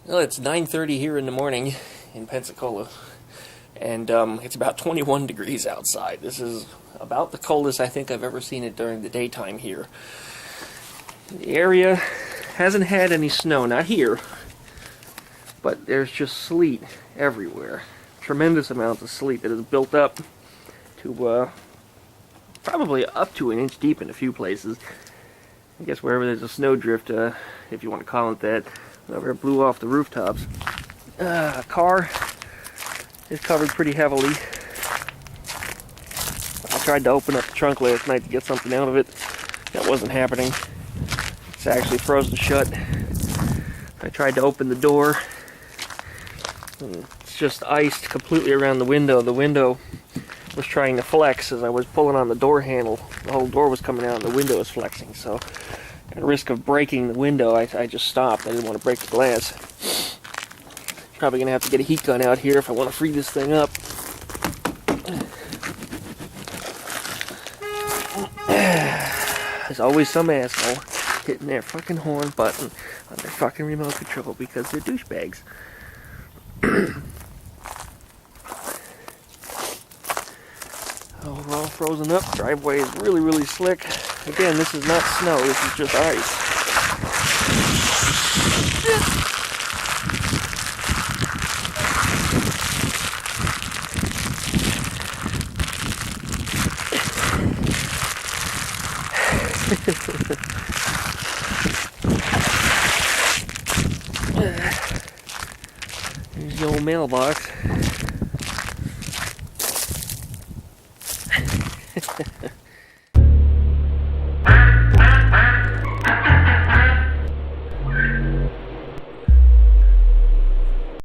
Well, it's 9:30 here in the morning in Pensacola, and it's about 21 degrees outside. This is about the coldest I think I've ever seen it during the daytime here. The area hasn't had any snow, not here, but there's just sleet everywhere. Tremendous amounts of sleet that has built up to probably up to an inch deep in a few places. I guess wherever there's a snowdrift, if you want to call it that, whenever it blew off the rooftops. A car is covered pretty heavily. I tried to open up the trunk last night to get something out of it. That wasn't happening. It's actually frozen shut. I tried to open the door. It's just iced completely around the window. The window was trying to flex as I was pulling on the door handle. The whole door was coming out and the window was flexing. So at risk of breaking the window, I just stopped. I didn't want to break the glass. Probably going to have to get a heat gun out here if I want to free this thing up. There's always some asshole hitting their fucking horn button on their fucking remote control because they're douchebags. Oh, we're all frozen up. Driveway is really, really slick. Again, this is not snow, this is just ice. There's the old mailbox.